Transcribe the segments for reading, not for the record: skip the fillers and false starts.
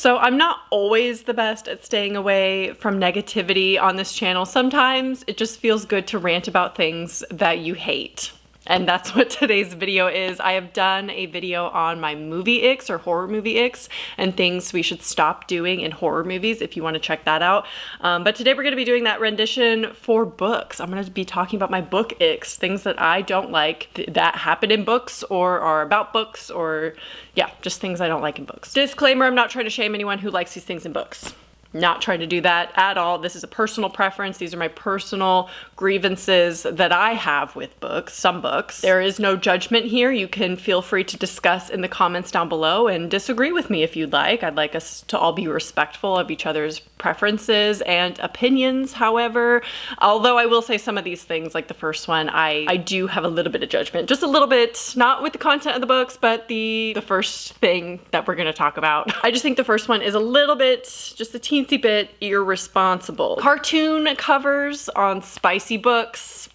So I'm not always the best at staying away from negativity on this channel. Sometimes it just feels good to rant about things that you hate. And that's what today's video is. I have done a video on my movie icks or horror movie icks and things we should stop doing in horror movies if you want to check that out. But today we're going to be doing that rendition for books. I'm going to be talking about my book icks, things that I don't like that happen in books or are about books, or yeah, just things I don't like in books. Disclaimer, I'm not trying to shame anyone who likes these things in books. Not trying to do that at all. This is a personal preference. These are my personal grievances that I have with books, some books. There is no judgment here. You can feel free to discuss in the comments down below and disagree with me if you'd like. I'd like us to all be respectful of each other's preferences and opinions. However, although I will say some of these things, like the first one, I do have a little bit of judgment. Just a little bit, not with the content of the books, but the first thing that we're gonna talk about. I just think the first one is a little bit, just a teensy bit irresponsible. Cartoon covers on spicy books.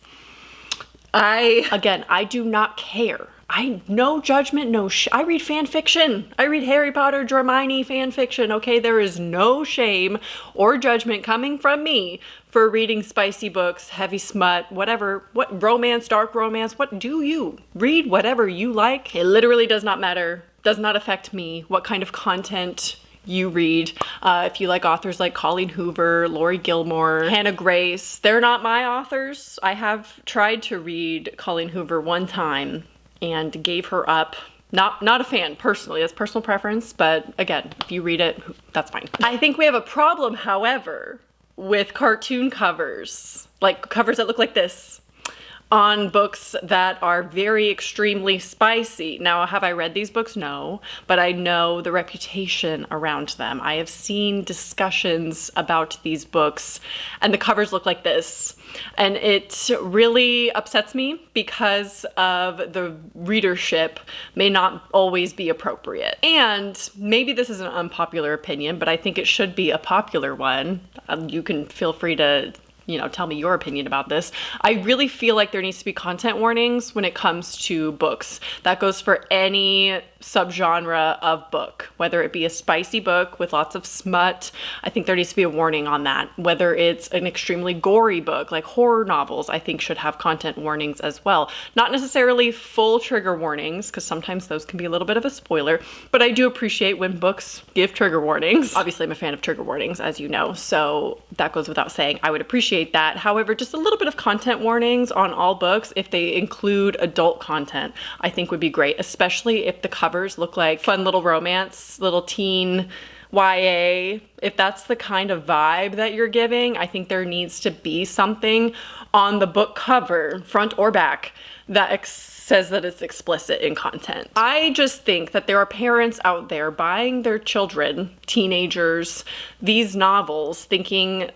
I do not care. No judgment, I read fan fiction. I read Harry Potter, Hermione fan fiction, okay? There is no shame or judgment coming from me for reading spicy books, heavy smut, whatever, what romance, dark romance, what do you? Read whatever you like. It literally does not matter, does not affect me what kind of content you read. If you like authors like Colleen Hoover, Laurie Gilmore, Hannah Grace, they're not my authors. I have tried to read Colleen Hoover one time and gave her up. Not a fan personally, that's personal preference, but again, if you read it, that's fine. I think we have a problem, however, with cartoon covers, like covers that look like this, on books that are very extremely spicy. Now, have I read these books? No, but I know the reputation around them. I have seen discussions about these books and the covers look like this. And it really upsets me because of the readership may not always be appropriate. And maybe this is an unpopular opinion, but I think it should be a popular one. You can feel free to tell me your opinion about this. I really feel like there needs to be content warnings when it comes to books. That goes for any subgenre of book, whether it be a spicy book with lots of smut. I think there needs to be a warning on that. Whether it's an extremely gory book, like horror novels, I think should have content warnings as well. Not necessarily full trigger warnings, because sometimes those can be a little bit of a spoiler, but I do appreciate when books give trigger warnings. Obviously, I'm a fan of trigger warnings, as you know, so that goes without saying. I would appreciate that. However, just a little bit of content warnings on all books, if they include adult content, I think would be great, especially if the covers look like fun little romance, little teen YA. If that's the kind of vibe that you're giving, I think there needs to be something on the book cover, front or back, that says that it's explicit in content. I just think that there are parents out there buying their children, teenagers, these novels thinking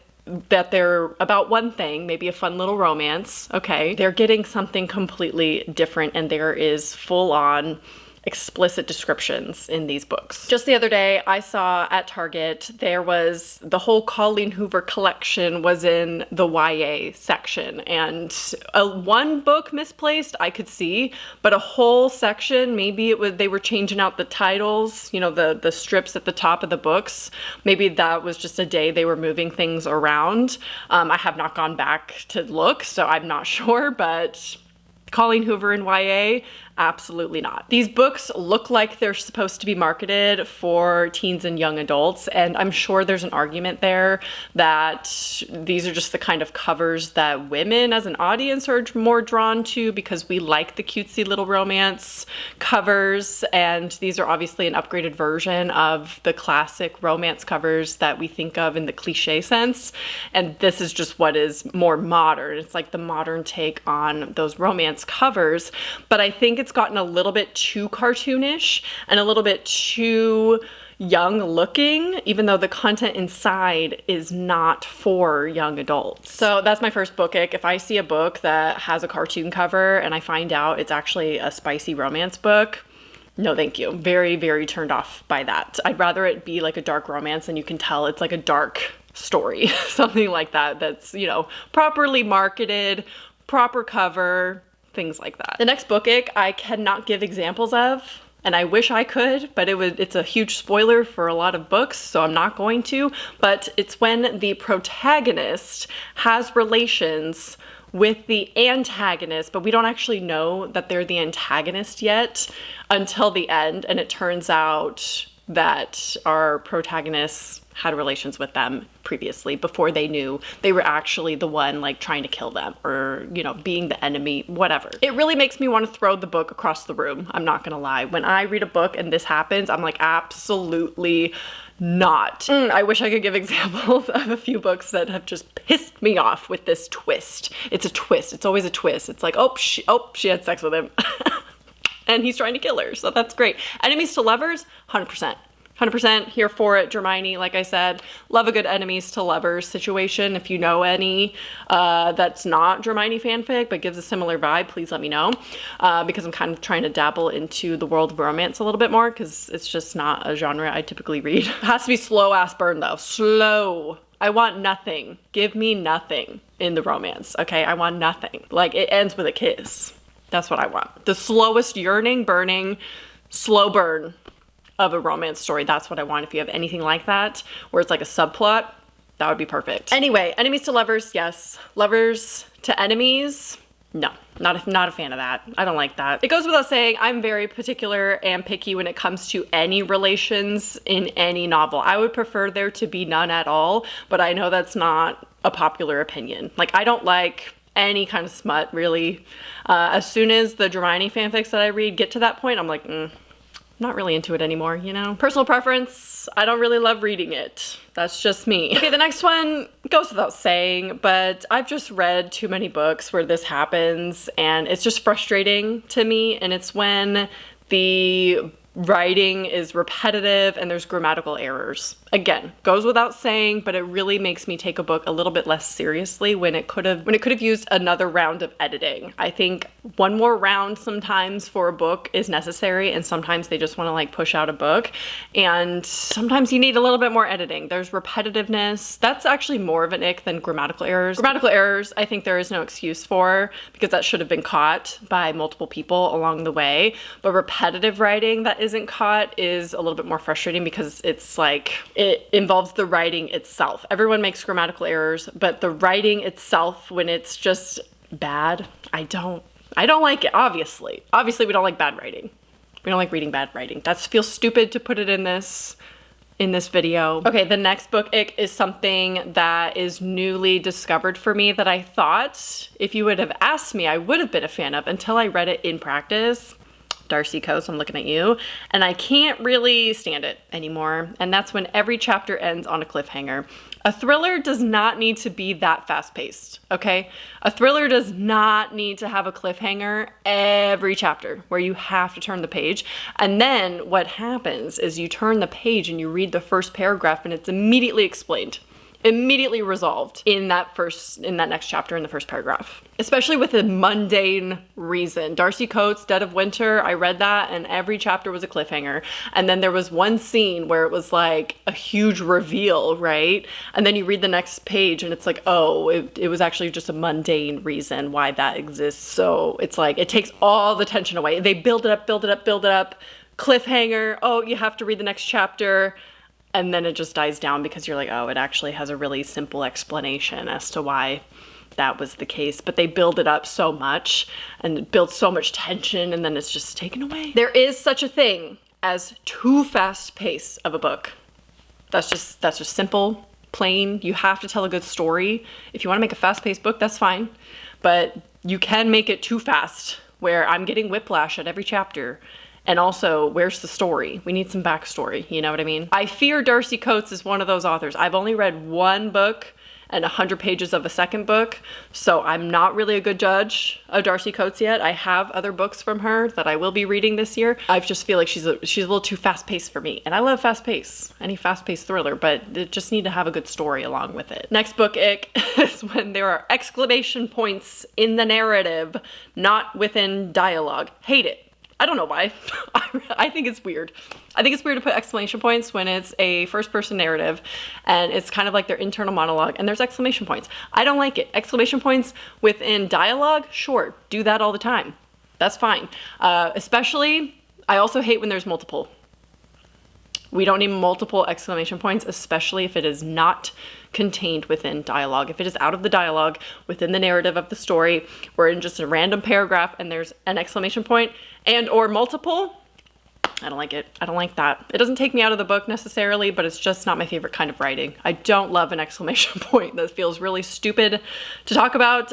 that they're about one thing, maybe a fun little romance, okay? They're getting something completely different, and there is full-on explicit descriptions in these books. Just the other day, I saw at Target, there was the whole Colleen Hoover collection was in the YA section, and one book misplaced I could see, but a whole section, maybe they were changing out the titles, the strips at the top of the books. Maybe that was just a day they were moving things around. I have not gone back to look, so I'm not sure, but Colleen Hoover in YA, absolutely not. These books look like they're supposed to be marketed for teens and young adults, and I'm sure there's an argument there that these are just the kind of covers that women as an audience are more drawn to because we like the cutesy little romance covers, and these are obviously an upgraded version of the classic romance covers that we think of in the cliche sense, and this is just what is more modern. It's like the modern take on those romance covers, but I think it's gotten a little bit too cartoonish and a little bit too young looking, even though the content inside is not for young adults. So that's my first book ick. If I see a book that has a cartoon cover and I find out it's actually a spicy romance book, no thank you. Very, very turned off by that. I'd rather it be like a dark romance and you can tell it's like a dark story, something like that, that's, properly marketed, proper cover, things like that. The next book ick I cannot give examples of and I wish I could, but it's a huge spoiler for a lot of books, so I'm not going to. But it's when the protagonist has relations with the antagonist, but we don't actually know that they're the antagonist yet until the end, and it turns out that our protagonist had relations with them previously before they knew they were actually the one like trying to kill them, or, you know, being the enemy, whatever. It really makes me want to throw the book across the room. I'm not gonna lie. When I read a book and this happens, I'm like, absolutely not. I wish I could give examples of a few books that have just pissed me off with this twist. It's a twist. It's always a twist. It's like, oh, she had sex with him. And he's trying to kill her, so that's great. Enemies to lovers, 100%. 100% here for it, Hermione. Like I said, love a good enemies to lovers situation. If you know any that's not Hermione fanfic but gives a similar vibe, please let me know, because I'm kind of trying to dabble into the world of romance a little bit more, because it's just not a genre I typically read. It has to be slow ass burn though. Slow. I want nothing. Give me nothing in the romance, okay? I want nothing. Like, it ends with a kiss. That's what I want. The slowest yearning, burning, slow burn of a romance story. That's what I want. If you have anything like that, where it's like a subplot, that would be perfect. Anyway, enemies to lovers, yes. Lovers to enemies, no. Not a fan of that. I don't like that. It goes without saying, I'm very particular and picky when it comes to any relations in any novel. I would prefer there to be none at all, but I know that's not a popular opinion. Like, I don't like any kind of smut, really. As soon as the Hermione fanfics that I read get to that point, I'm like, not really into it anymore, you know? Personal preference, I don't really love reading it. That's just me. Okay, the next one goes without saying, but I've just read too many books where this happens, and it's just frustrating to me, and it's when the writing is repetitive and there's grammatical errors. Again, goes without saying, but it really makes me take a book a little bit less seriously when it could have used another round of editing. I think one more round sometimes for a book is necessary, and sometimes they just want to like push out a book, and sometimes you need a little bit more editing. There's repetitiveness. That's actually more of an ick than grammatical errors. Grammatical errors, I think there is no excuse for, because that should have been caught by multiple people along the way, but repetitive writing that isn't caught is a little bit more frustrating, because it's like, it involves the writing itself. Everyone makes grammatical errors, but the writing itself, when it's just bad, I don't like it, obviously. Obviously, we don't like bad writing. We don't like reading bad writing. That feels stupid to put it in this video. Okay, the next book ick is something that is newly discovered for me that I thought, if you would have asked me, I would have been a fan of until I read it in practice. Darcy Coates, I'm looking at you, and I can't really stand it anymore, and that's when every chapter ends on a cliffhanger. A thriller does not need to be that fast-paced, okay? A thriller does not need to have a cliffhanger every chapter where you have to turn the page, and then what happens is you turn the page and you read the first paragraph and it's immediately explained. Immediately resolved in that next chapter in the first paragraph, especially with a mundane reason. Darcy Coates' Dead of Winter, I read that and every chapter was a cliffhanger. And then there was one scene where it was like a huge reveal, right? And then you read the next page and it's like, oh, it was actually just a mundane reason why that exists. So it's like, it takes all the tension away. They build it up, cliffhanger, oh, you have to read the next chapter. And then it just dies down because you're like, oh, it actually has a really simple explanation as to why that was the case. But they build it up so much and it builds so much tension, and then it's just taken away. There is such a thing as too fast pace of a book. That's just simple, plain. You have to tell a good story. If you want to make a fast-paced book, that's fine. But you can make it too fast, where I'm getting whiplash at every chapter. And also, where's the story? We need some backstory, you know what I mean? I fear Darcy Coates is one of those authors. I've only read one book and 100 pages of a second book, so I'm not really a good judge of Darcy Coates yet. I have other books from her that I will be reading this year. I just feel like she's a little too fast-paced for me, and I love fast-paced, any fast-paced thriller, but it just need to have a good story along with it. Next book ick is when there are exclamation points in the narrative, not within dialogue. Hate it. I don't know why. I think it's weird. I think it's weird to put exclamation points when it's a first-person narrative and it's kind of like their internal monologue and there's exclamation points. I don't like it. Exclamation points within dialogue, sure, do that all the time. That's fine. Especially I also hate when there's multiple. We don't need multiple exclamation points, especially if it is not contained within dialogue. If it is out of the dialogue, within the narrative of the story, or in just a random paragraph and there's an exclamation point and or multiple, I don't like it. I don't like that. It doesn't take me out of the book necessarily, but it's just not my favorite kind of writing. I don't love an exclamation point. That feels really stupid to talk about.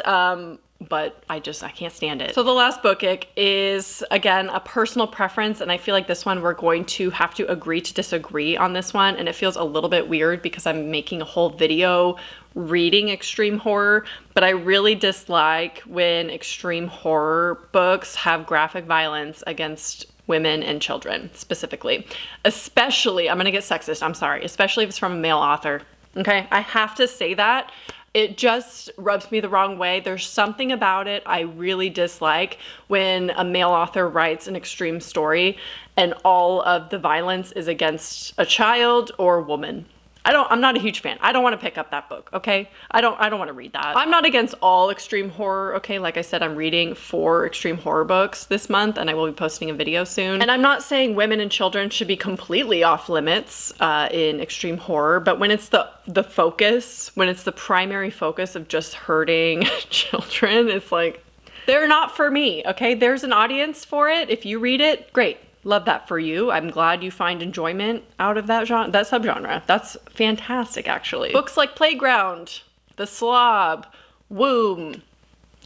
But I can't stand it. So the last book ick is, again, a personal preference, and I feel like this one we're going to have to agree to disagree on this one, and it feels a little bit weird because I'm making a whole video reading extreme horror, but I really dislike when extreme horror books have graphic violence against women and children, specifically. Especially, I'm gonna get sexist, I'm sorry, especially if it's from a male author, okay? I have to say that. It just rubs me the wrong way. There's something about it I really dislike when a male author writes an extreme story and all of the violence is against a child or woman. I'm not a huge fan. I don't want to pick up that book, okay? I don't want to read that. I'm not against all extreme horror, okay? Like I said, I'm reading 4 extreme horror books this month and I will be posting a video soon. And I'm not saying women and children should be completely off limits in extreme horror, but when it's the focus, when it's the primary focus of just hurting children, it's like, they're not for me, okay? There's an audience for it. If you read it, great. Love that for you. I'm glad you find enjoyment out of that genre, that subgenre. That's fantastic, actually. Books like Playground, The Slob, Womb.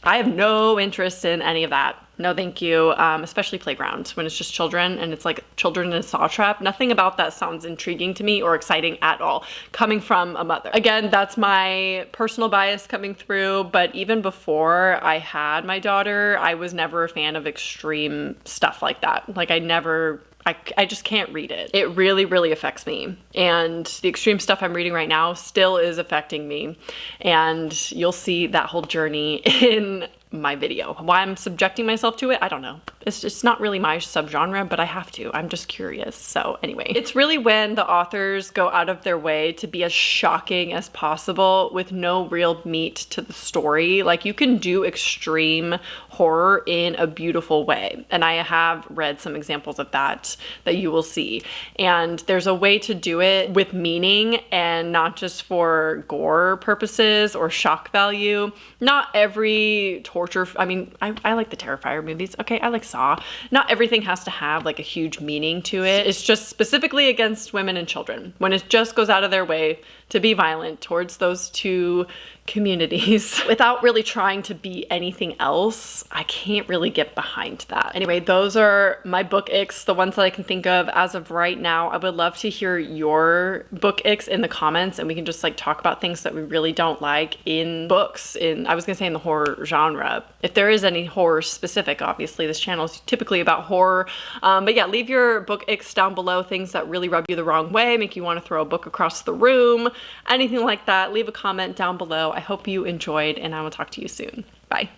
I have no interest in any of that. No, thank you. Especially Playground, when it's just children and it's like children in a saw trap. Nothing about that sounds intriguing to me or exciting at all, coming from a mother. Again, that's my personal bias coming through, but even before I had my daughter, I was never a fan of extreme stuff like that. Like I just can't read it. It really, really affects me. And the extreme stuff I'm reading right now still is affecting me. And you'll see that whole journey in my video. Why I'm subjecting myself to it, I don't know. It's just not really my subgenre, but I have to. I'm just curious. So anyway, it's really when the authors go out of their way to be as shocking as possible with no real meat to the story. Like, you can do extreme horror in a beautiful way. And I have read some examples of that you will see. And there's a way to do it with meaning and not just for gore purposes or shock value. Not every torture, I mean, I like the Terrifier movies. Okay, I like Saw. Not everything has to have like a huge meaning to it. It's just specifically against women and children. When it just goes out of their way to be violent towards those two communities without really trying to be anything else, I can't really get behind that. Anyway, those are my book icks, the ones that I can think of as of right now. I would love to hear your book icks in the comments, and we can just like talk about things that we really don't like in books, I was gonna say in the horror genre. If there is any horror specific, obviously this channel is typically about horror, but yeah, leave your book icks down below, things that really rub you the wrong way, make you want to throw a book across the room, anything like that. Leave a comment down below. I hope you enjoyed, and I will talk to you soon. Bye.